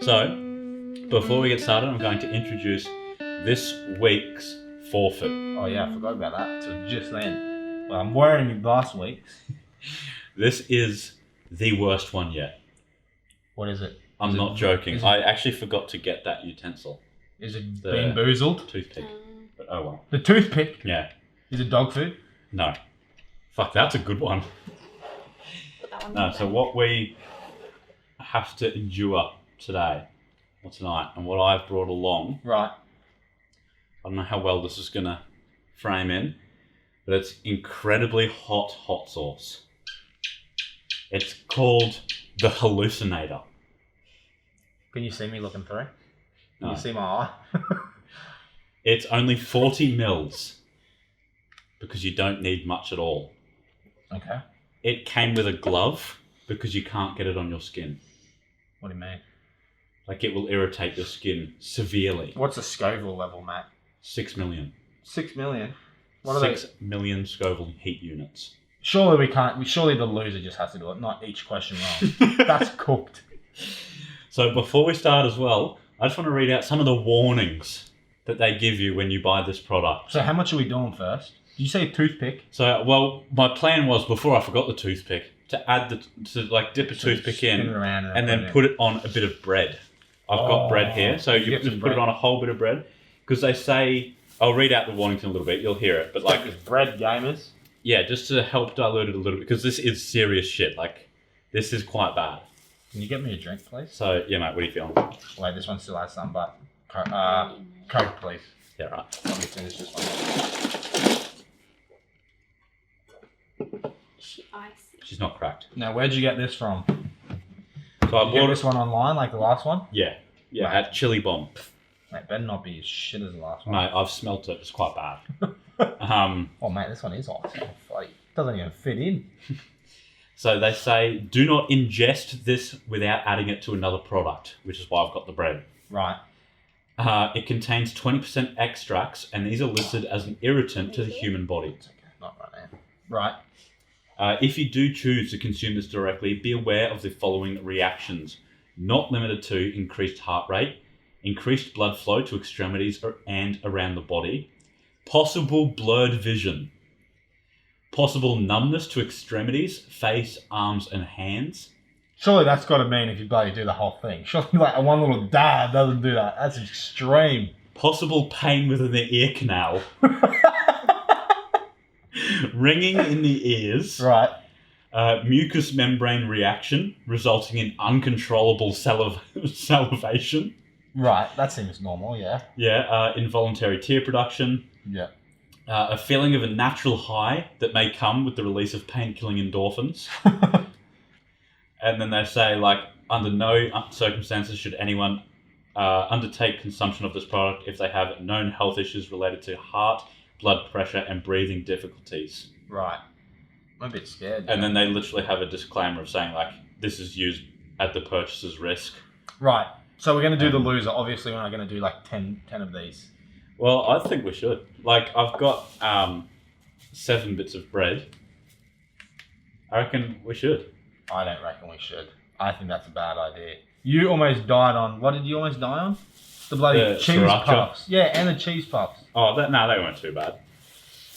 So, before we get started, I'm going to introduce this week's forfeit. Oh yeah, I forgot about that till just then. Well, I'm wearing it last week. This is the worst one yet. What is it? I'm not joking. I actually forgot to get that utensil. Is it bean boozled? Toothpick. But oh well. The toothpick? Yeah. Is it dog food? No. Fuck, that's a good one. No, so what we have to endure today or tonight and what I've brought along. Right. I don't know how well this is going to frame in, but it's incredibly hot sauce. It's called the Hallucinator. Can you see me looking through? Can No. you see my eye? It's only 40 mils because you don't need much at all. Okay. It came with a glove because you can't get it on your skin. What do you mean? Like it will irritate your skin severely. What's the Scoville level, Matt? 6 million. 6 million? What are 6 million Scoville heat units. Surely we can't. Surely the loser just has to do it, not each question wrong. That's cooked. So before we start as well, I just want to read out some of the warnings that they give you when you buy this product. So how much are we doing first? Did you say toothpick? So, well, my plan was, before I forgot the toothpick, to add dip a toothpick in and then put it on a bit of bread. I've got bread here, so you just put it on a whole bit of bread. Because they say, I'll read out the warnings in a little bit, you'll hear it. But like, it's bread gamers. Yeah, just to help dilute it a little bit, because this is serious shit. Like, this is quite bad. Can you get me a drink, please? So, yeah, mate, what are you feeling? Wait, this one still has some, but Coke, please. Yeah, right. Let me finish this one. She's not cracked. Now, where'd you get this from? So I bought this one online, like the last one? Yeah, Mate. at Chili Bomb. Mate, better not be as shit as the last one. Mate, I've smelt it. It's quite bad. Oh, mate, this one is awesome. It doesn't even fit in. So they say, do not ingest this without adding it to another product, which is why I've got the bread. Right. It contains 20% extracts, and these are listed as an irritant to the human body. It's okay, not right now. Right. If you do choose to consume this directly, be aware of the following reactions. Not limited to increased heart rate, increased blood flow to extremities and around the body, possible blurred vision, possible numbness to extremities, face, arms, and hands. Surely that's got to mean if you bloody do the whole thing. Surely like one little dab doesn't do that. That's extreme. Possible pain within the ear canal. Ringing in the ears. Right. Mucous membrane reaction, resulting in uncontrollable salivation. Right, that seems normal, yeah. Yeah, involuntary tear production. Yeah. A feeling of a natural high that may come with the release of pain-killing endorphins. And then they say, like, under no circumstances should anyone undertake consumption of this product if they have known health issues related to heart, blood pressure, and breathing difficulties. Right. I'm a bit scared. And then they literally have a disclaimer of saying, like, this is used at the purchaser's risk. Right. So we're going to do the loser. Obviously, we're not going to do, like, 10 of these. Well, I think we should. Like, I've got 7 bits of bread. I reckon we should. I don't reckon we should. I think that's a bad idea. You almost died on... What did you almost die on? The bloody cheese sriracha. puffs. Yeah, and the cheese puffs. Oh, they weren't too bad.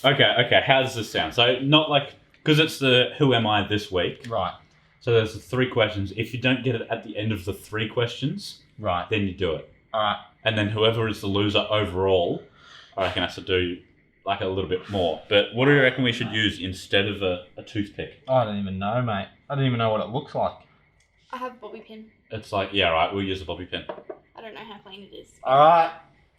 Okay, how does this sound? So, not like... Because it's the Who Am I this week. Right. So there's the 3 questions. If you don't get it at the end of the 3 questions... Right. Then you do it. All right. And then whoever is the loser overall, I reckon has to do like a little bit more. But what do you reckon we should use instead of a toothpick? I don't even know, mate. I don't even know what it looks like. I have a bobby pin. It's like, yeah, right, we'll use a bobby pin. I don't know how clean it is. All right.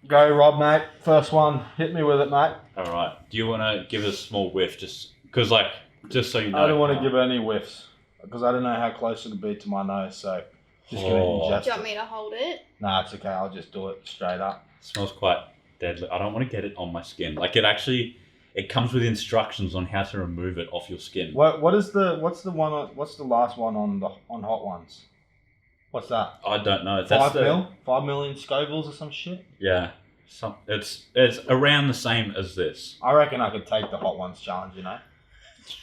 Go, Rob, mate. First one. Hit me with it, mate. All right. Do you want to give it a small whiff? Just because, like, just so you know. I don't want to give it any whiffs because I don't know how close it'll be to my nose, so just going to ingest Do you want me to hold it? Nah, it's okay. I'll just do it straight up. It smells quite deadly. I don't want to get it on my skin. Like, it comes with instructions on how to remove it off your skin. What's the last one on Hot Ones? What's that? I don't know. 5 million Scovilles or some shit? Yeah. It's around the same as this. I reckon I could take the Hot Ones challenge, you know?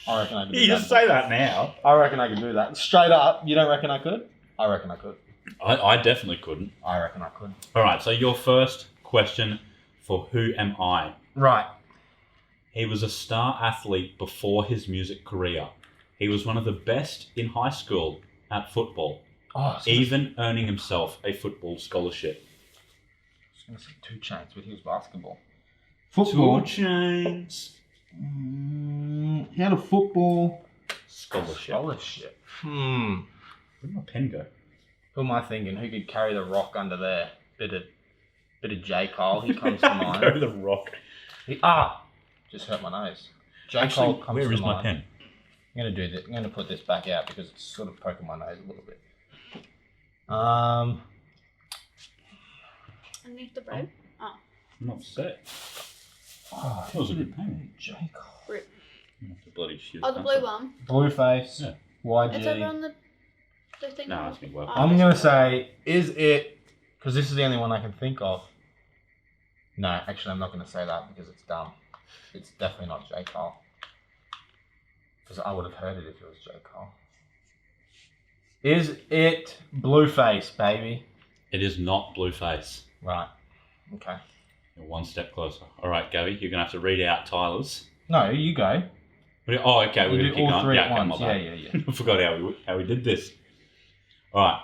I reckon I could do that. You just say that now. I reckon I could do that. Straight up, you don't reckon I could? I reckon I could. I definitely couldn't. I reckon I could. All right, so your first question for Who Am I? Right. He was a star athlete before his music career. He was one of the best in high school at football, Oh, even earning himself a football scholarship. I was going to say 2 Chainz, but he was basketball. 2 Chainz. He had a football Scholarship. Hmm. Where'd my pen go? Who am I thinking? Who could carry the rock under there? Bit of J. Cole. He comes to mind. Go to the rock. Just hurt my nose. J. Actually, Cole comes where to is my mind. pen? I'm gonna do this. I'm gonna put this back out because it's sort of poking my nose a little bit. Underneath the bread. Oh. I'm upset. Oh, That was a good pen. J. Cole. Rip. You have to bloody shoot Oh, the blue one. Blueface. Yeah. YG. It's over on the thing. No, it's me well. Oh. I'm gonna say, is it? Because this is the only one I can think of. No, actually, I'm not gonna say that because it's dumb. It's definitely not J. Cole. Because I would have heard it if it was J. Cole. Is it Blueface, baby? It is not Blueface. Right. Okay. You're one step closer. All right, Gabby, you're going to have to read out Tyler's. No, you go. Oh, okay. We're You going to do keep all going. 3 Yeah, at okay, once. my bad. Yeah. I forgot how we did this. All right.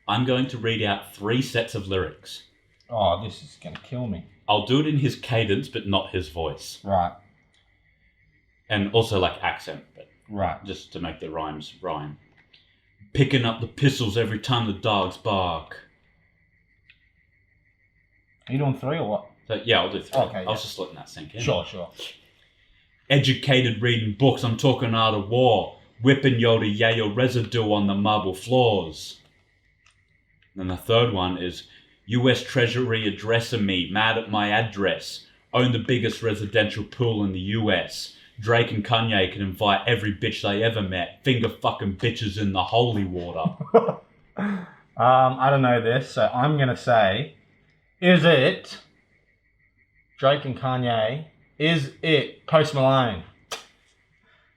I'm going to read out 3 sets of lyrics. Oh, this is gonna kill me. I'll do it in his cadence, but not his voice. Right. And also like accent, but Right. just to make the rhymes rhyme. Picking up the pistols every time the dogs bark. Are you doing 3 or what? So, yeah, I'll do 3. Okay, I yeah. was just letting that sink in. Sure. Educated reading books, I'm talking art of war. Whipping Yoda Yale residue on the marble floors. And the third one is US Treasury addressing me, mad at my address. Own the biggest residential pool in the US. Drake and Kanye can invite every bitch they ever met. Finger fucking bitches in the holy water. I don't know this, so I'm gonna say, is it Drake and Kanye? Is it Post Malone?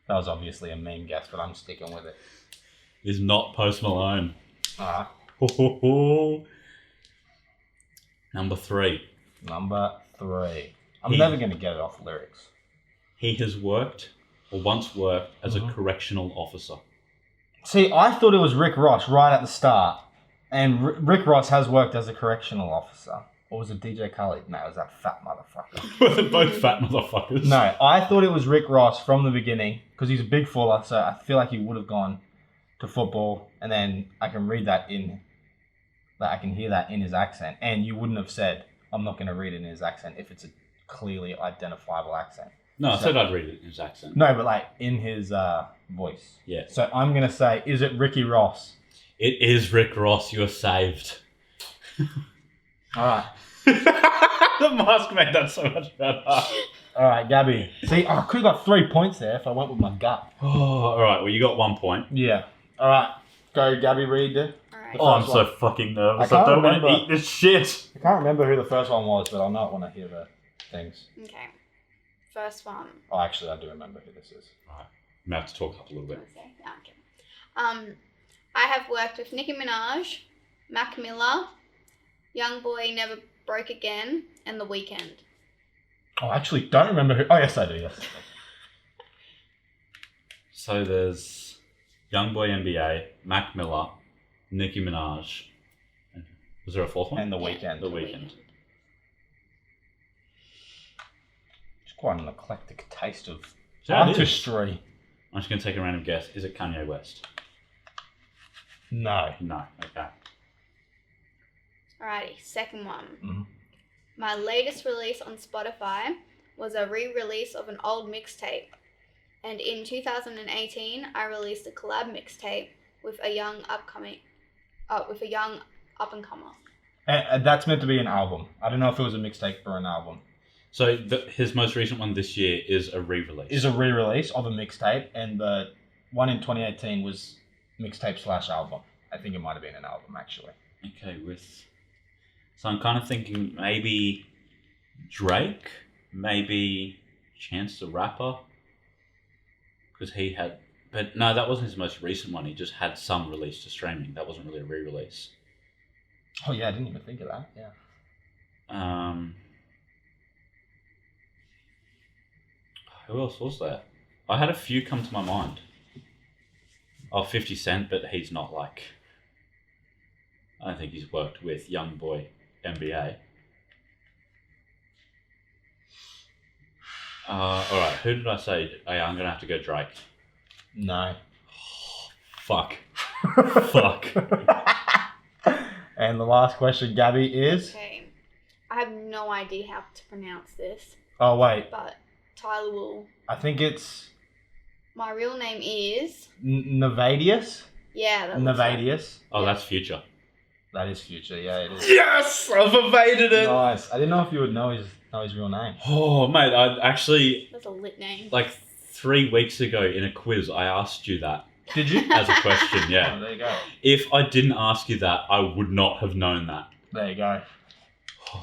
That was obviously a mean guess, but I'm sticking with it. Is not Post Malone. Alright. Number 3. Number 3. I'm He- never gonna get it off lyrics. He has worked, or once worked, as a correctional officer. See, I thought it was Rick Ross right at the start. And Rick Ross has worked as a correctional officer. Or was it DJ Khaled? No, it was that fat motherfucker. Were they both fat motherfuckers? No, I thought it was Rick Ross from the beginning because he's a big fuller, so I feel like he would have gone to football, and then I can read that I can hear that in his accent, and you wouldn't have said, I'm not going to read it in his accent if it's a clearly identifiable accent. No, I said I'd read it in his accent. No, but like in his voice. Yeah. So I'm going to say, is it Ricky Ross? It is Rick Ross, you're saved. All right. The mask made that so much better. All right, Gabby. See, I could have got 3 points there if I went with my gut. Oh, all right. Well, you got 1 point. Yeah. All right. Go, Gabby, read it. Alright. Oh, I'm First so one. fucking nervous. I I can't don't want to remember. eat this shit. I can't remember who the first one was, but I'll know it when I hear the things. Okay. First one. Oh, actually, I do remember who this is. Right. I'm going to have to talk up a little bit. Okay. No, okay. I have worked with Nicki Minaj, Mac Miller, Young Boy Never Broke Again, and The Weeknd. Oh, I actually don't remember who. Oh, yes, I do, yes. So there's Youngboy NBA, Mac Miller, Nicki Minaj. Was there a fourth one? And The Yeah. Weeknd. The Weeknd. It's quite an eclectic taste of Yeah, it is. artistry. I'm just going to take a random guess. Is it Kanye West? No. No. Okay. Alrighty, second one. Mhm. My latest release on Spotify was a re-release of an old mixtape. And in 2018, I released a collab mixtape with a young up-and-comer. And that's meant to be an album. I don't know if it was a mixtape or an album. So his most recent one this year is a re-release. Is a re-release of a mixtape, and the one in 2018 was mixtape/album. I think it might have been an album, actually. Okay, so I'm kind of thinking maybe Drake, maybe Chance the Rapper, because he had But no, that wasn't his most recent one. He just had some release to streaming. That wasn't really a re-release. Oh yeah, I didn't even think of that. Yeah. Who else was there? I had a few come to my mind. Oh, 50 Cent, but he's not like... I don't think he's worked with Young Boy NBA. Alright, who did I say? Oh, yeah, I'm going to have to go Drake. No. Fuck. Fuck. And the last question, Gabby, is... Okay. I have no idea how to pronounce this, Oh, wait. but Tyler will. I think it's My real name is... Nevadius? Yeah, that looks right. Nevadius. Oh, Yeah. that's Future. That is Future, yeah, it is. Yes! I've evaded it! Nice. I didn't know if you would know his real name. Oh, mate, I actually... That's a lit name. Like 3 weeks ago in a quiz, I asked you that Did you? as a question, Oh, yeah. there you go. If I didn't ask you that, I would not have known that. There you go.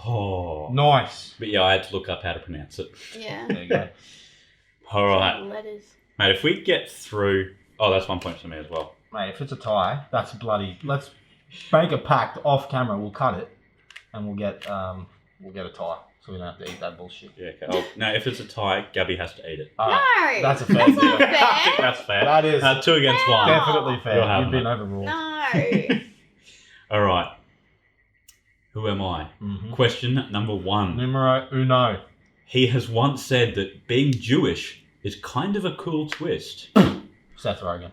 Oh. Nice. But yeah, I had to look up how to pronounce it. Yeah. There you go. Alright. Letters. Mate, if we get through... Oh, that's 1 point for me as well. Mate, if it's a tie, that's bloody... Let's make a pact off camera. We'll cut it, and we'll get a tie, so we don't have to eat that bullshit. Yeah, okay. Oh, no, if it's a tie, Gabby has to eat it. No! That's a fair That's deal. not fair. I think that's fair. That is 2 against 1. definitely fair. You're having You've been it. overruled. No. Alright. Who am I? Mm-hmm. Question number 1. Numero uno. He has once said that being Jewish is kind of a cool twist. Seth Rogen.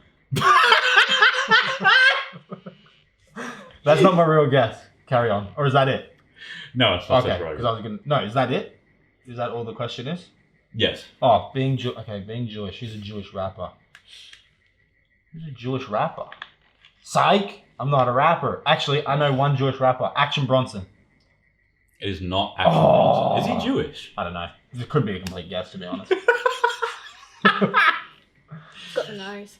That's not my real guess. Carry on. Or is that it? No, it's not Okay. Seth Rogen. Because I was gonna. No, is that it? Is that all the question is? Yes. Oh, being Jewish. He's a Jewish rapper. Who's a Jewish rapper? Psych. I'm not a rapper. Actually, I know one Jewish rapper. Action Bronson. It is not Action Oh. Bronson. Is he Jewish? I don't know. It could be a complete guess, to be honest. He's got the nose.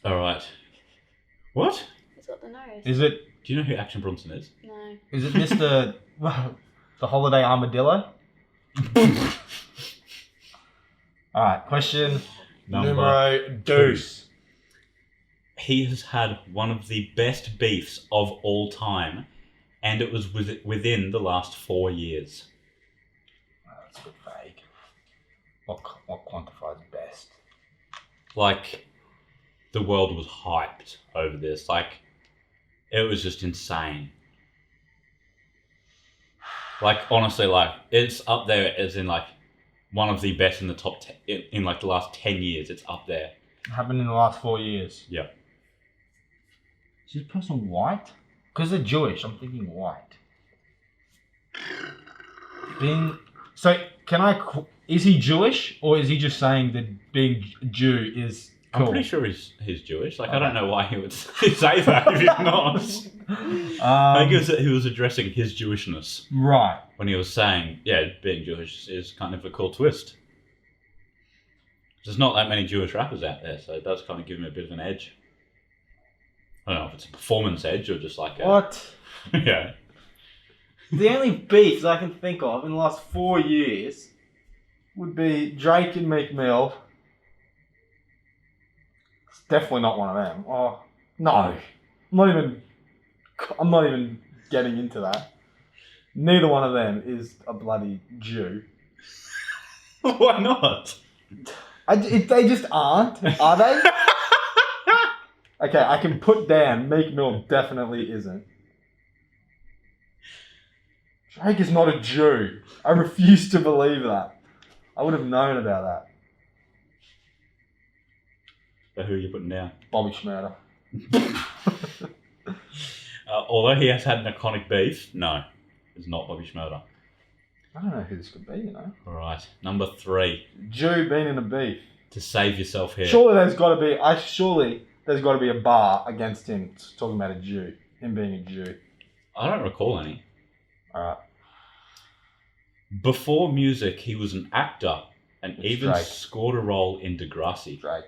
Alright. What? He's got the nose. Is it Do you know who Action Bronson is? No. Mr. the Holiday Armadillo? Alright, question numero dos. He has had one of the best beefs of all time, and it was within the last 4 years. Oh, that's a bit vague. What quantifies best? Like, the world was hyped over this. Like, it was just insane. Like, honestly, like, it's up there as in, like, one of the best in the top 10, in like, the last 10 years. It's up there. Happened in the last 4 years. Yeah. Is this person white? Because they're Jewish, I'm thinking white. Is he Jewish, or is he just saying that being Jew is cool? I'm pretty sure he's Jewish. Like, I don't know why he would say that if he's not. I think he was addressing his Jewishness Right. when he was saying, yeah, being Jewish is kind of a cool twist. There's not that many Jewish rappers out there, so it does kind of give him a bit of an edge. I don't know if it's a performance edge or just like a... What? Yeah. The only beefs I can think of in the last 4 years would be Drake and Meek Mill. It's definitely not one of them. Oh, no. I'm not even getting into that. Neither one of them is a bloody Jew. Why not? They just aren't, are they? Okay, I can put down Meek Mill definitely isn't. Drake is not a Jew. I refuse to believe that. I would have known about that. So who are you putting down? Bobby Schmurder. Although he has had an iconic beef, no, it's not Bobby Schmurder. I don't know who this could be, you know. All right, number 3. Jew being in a beef. To save yourself here. Surely there's got to be a bar against him talking about a Jew. Him being a Jew. I don't recall any. Alright. Before music, he was an actor and It's even Drake. scored a role in Degrassi. Drake.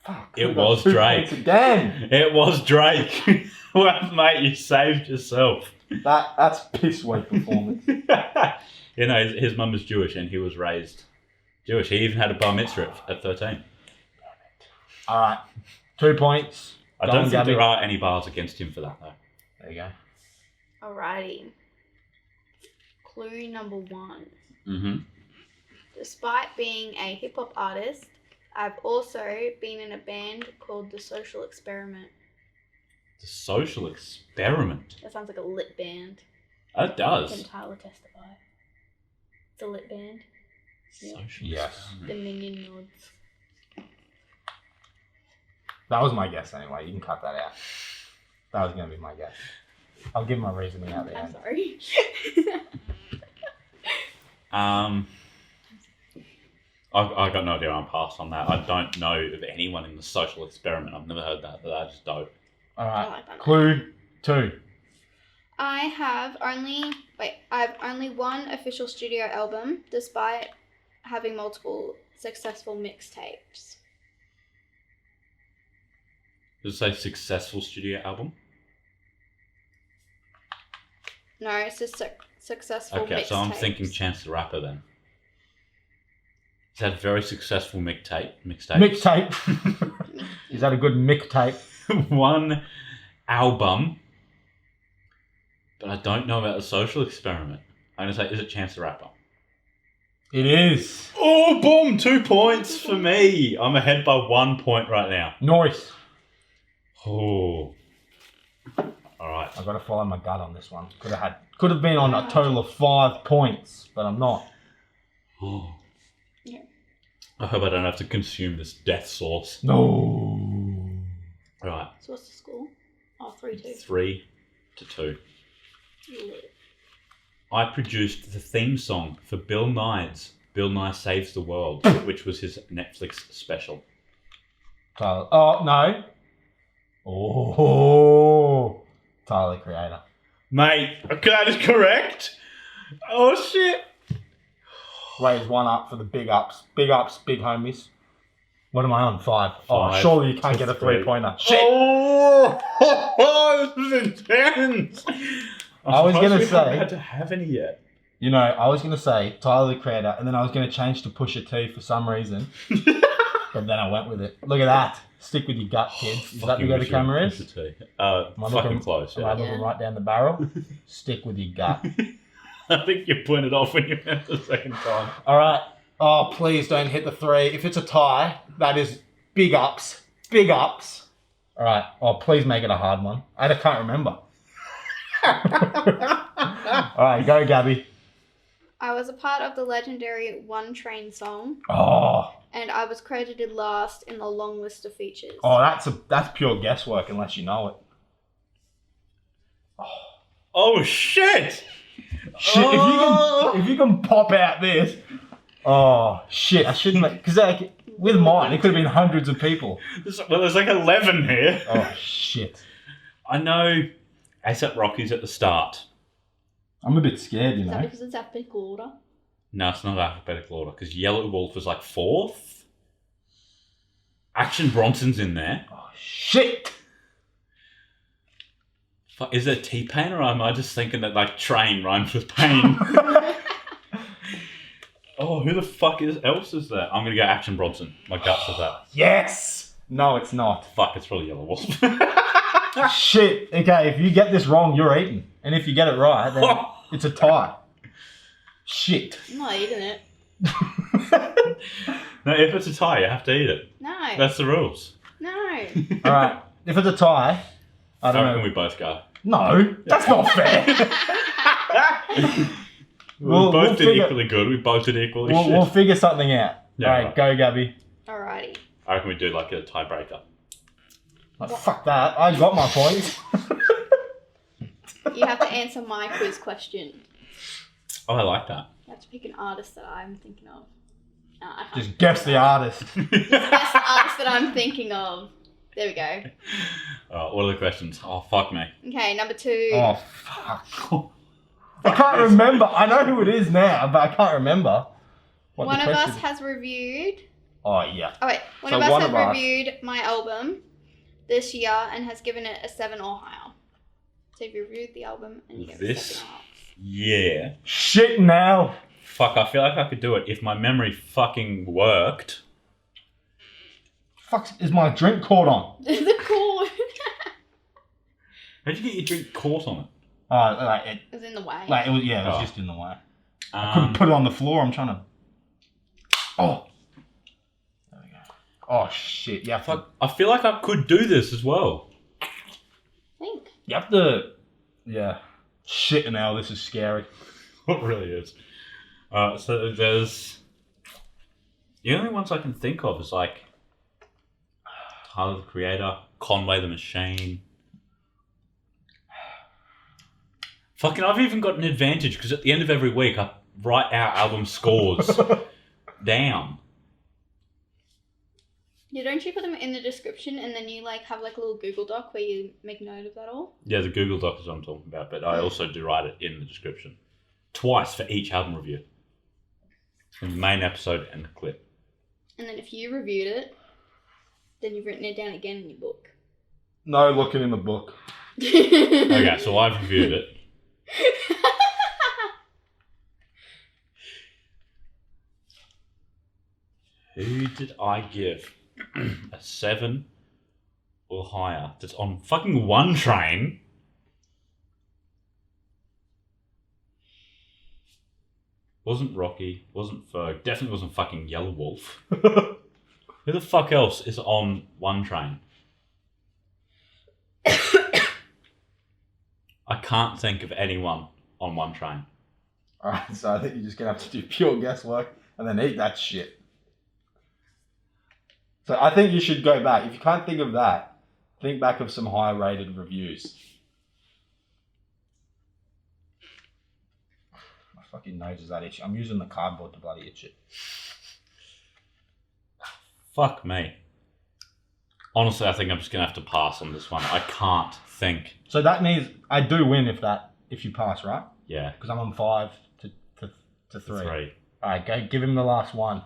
Fuck. It we got was 2 Drake. points again. It was Drake. Well, mate, you saved yourself. That's piss weak performance. You know, his mum was Jewish and he was raised Jewish. He even had a bar mitzvah at 13. All right. 2 points. I Go don't on, think Gabby. there are any bars against him for that, though. There you go. Alrighty. Clue number 1. Mm-hmm. Despite being a hip hop artist, I've also been in a band called The Social Experiment. The Social Experiment. That sounds like a lit band. It Can does. Tyler testify? It's a lit band. Yep. Social Yes. Experiment. The minion nods. That was my guess anyway. You can cut that out. That was going to be my guess. I'll give my reasoning at the I'm end. sorry. I got no idea. I'm past on that. I don't know of anyone in the Social Experiment. I've never heard that, but I just don't. All I right. like that. Clue 2. I have only one official studio album, despite having multiple successful mixtapes. Does it say successful studio album? No, it's just successful Okay, so I'm mixtapes. thinking Chance the Rapper then. He's had a very successful mixtape. Mixtape. Is that a good mixtape? One album, but I don't know about the Social Experiment. I'm going to say, is it Chance the Rapper? It is. Oh, boom! 2 points for me. I'm ahead by 1 point right now. Nice. Oh. All right. I've got to follow my gut on this one. Could have been on a total of 5 points, but I'm not. Oh. Yeah. I hope I don't have to consume this death sauce. No. Right. So what's the score? Oh, 3-2. 3-2. Lit. I produced the theme song for Bill Nye's Bill Nye Saves the World, which was his Netflix special. Tyler. Oh, no. Oh. Tyler, the Creator. Mate, that is correct. Oh, shit. Raise one up for the big ups. Big ups, big homies. What am I on? 5. Oh, 5 surely you can't to get a 3. 3-pointer. Shit. Oh, this is intense. I was gonna We haven't say- had to have any yet. You know, I was going to say Tyler, the Creator, and then I was going to change to Pusha T for some reason. But then I went with it. Look at that. Stick with your gut, kids. Is that where the camera is? Fucking close, Am I yeah. looking right down the barrel? Stick with your gut. I think you pointed off when you went the second time. All right. Oh, please don't hit the 3. If it's a tie, that is big ups. Big ups. All right. Oh, please make it a hard one. I can't remember. All right, go, Gabby. I was a part of the legendary One Train song, Oh, and I was credited last in the long list of features. that's pure guesswork unless you know it. Oh, shit! Shit, Oh. if you can pop out this. Oh shit! I shouldn't because like with mine, it could have been hundreds of people. There's like 11 here. Oh shit! I know ASAP Rocky's at the start. I'm a bit scared, you Is that know. because it's alphabetical order? No, it's not alphabetical order, because Yellow Wolf was like 4th. Action Bronson's in there. Oh shit! Fuck, is it T-Pain, or am I just thinking that like train rhymes with pain? Oh, who the fuck else is that? I'm gonna go Action Bronson. My gut says that. Yes. No, it's not. Fuck, it's probably Yellow Wolf. Shit. Okay, if you get this wrong, you're eating, and if you get it right, then it's a tie. Shit. I'm not eating it. No, if it's a tie, you have to eat it. No. That's the rules. No. All right. If it's a tie, I I don't reckon know. we both go. No, that's not fair. We We'll both did figure- equally good. We both did equally shit. We'll figure something out. Yeah, All right, right. go, Gabby. Alrighty. I reckon we do like a tiebreaker. Oh, fuck that. I got my points. You have to answer my quiz question. Oh, I like that. You have to pick an artist that I'm thinking of. No, I can't. Just guess the artist. Guess the artist that I'm thinking of. There we go. What are the questions? Oh, fuck me. Okay, number 2. Oh, fuck. I can't remember. I know who it is now, but I can't remember. what One the of us question- has reviewed. Oh, yeah. Oh wait, one So of us one has of us- reviewed my album this year and has given it a 7 or higher. So you've reviewed the album and you get a This? 7 or higher. Yeah. Shit now. Fuck, I feel like I could do it if my memory fucking worked. fuck is my drink caught on? The cord. How'd you get your drink caught on it? It It was in the way. was Oh. just in the way. I couldn't put it on the floor. I'm trying to. Oh. There we go. Oh shit! I feel like I could do this as well. Think. You have to. Yeah. Shit, now this is scary. It really is. So there's the only ones I can think of is like Tyler the Creator, Conway the Machine. Fucking, I've even got an advantage because at the end of every week I write our album scores down. Yeah, don't you put them in the description and then you like have like a little Google Doc where you make note of that all? Yeah, the Google Doc is what I'm talking about, but I also do write it in the description. Twice for each album review. In the main episode and the clip. And then if you reviewed it, then you've written it down again in your book. No looking in the book. Okay, so I've reviewed it. Who did I give a 7 or higher that's on fucking One Train? Wasn't Rocky, wasn't Ferg, definitely wasn't fucking Yellow Wolf. Who the fuck else is on One Train? I can't think of anyone on One Train. Alright, so I think you're just gonna have to do pure guesswork and then eat that shit. So I think you should go back. If you can't think of that, think back of some high rated reviews. My fucking nose is that itchy. I'm using the cardboard to bloody itch it. Fuck me. Honestly, I think I'm just going to have to pass on this one. I can't think. So that means I do win if you pass, right? Yeah. Because I'm on 5 to 3. 3. Alright, go give him the last one.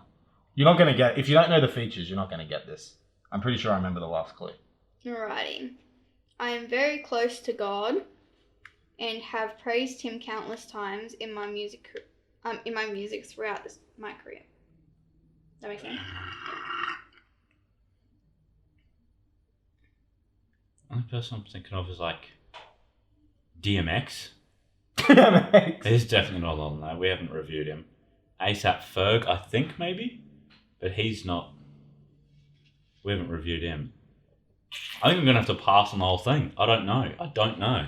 You're not going to get, if you don't know the features, you're not going to get this. I'm pretty sure I remember the last clue. Alrighty. I am very close to God and have praised him countless times in my music throughout my career. That makes sense? The only person I'm thinking of is like DMX. DMX. He's definitely not on that. We haven't reviewed him. ASAP Ferg, I think maybe, but he's not. We haven't reviewed him. I think I'm gonna have to pass on the whole thing. I don't know.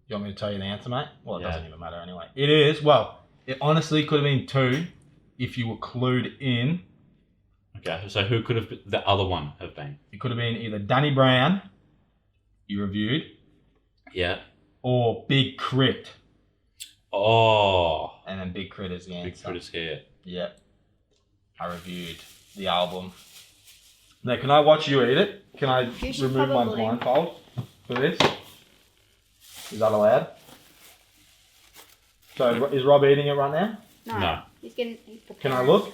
You want me to tell you the answer, mate? Well, it Yeah. doesn't even matter anyway. It is, well, it honestly could have been 2 if you were clued in. Okay, so who could have the other one have been? It could have been either Danny Brown, you reviewed, Yeah. or Big Crit. Oh, And then Big Crit is the answer. Big Critters here. Yep. I reviewed the album. Now, can I watch you eat it? Can I You should remove my probably. blindfold for this? Is that allowed? So, is Rob eating it right now? No. He's preparing. Can I look?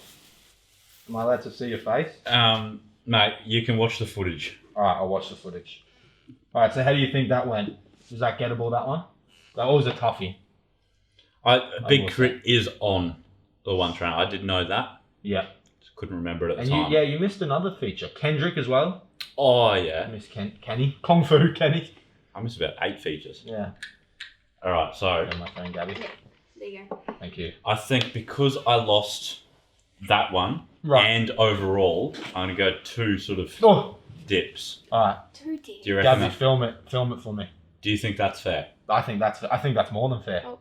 Am I allowed to see your face? Mate, you can watch the footage. Alright, I'll watch the footage. Alright, so how do you think that went? Was that gettable, that one? That was a toughie. Big will Crit is on the One Train. I did know that. Yeah. Just couldn't remember it at the And time. you missed another feature. Kendrick as well. Oh, I yeah. missed Kenny. Kung Fu Kenny. I missed about 8 features. Yeah. Alright, so And my friend Gabby. There you go. Thank you. I think because I lost that one Right. and overall, I'm going to go 2 sort of Oh! dips. Alright. 2 D. Do you reckon Gabby, that, film it for me. do you think that's fair? I think that's more than fair. Oh,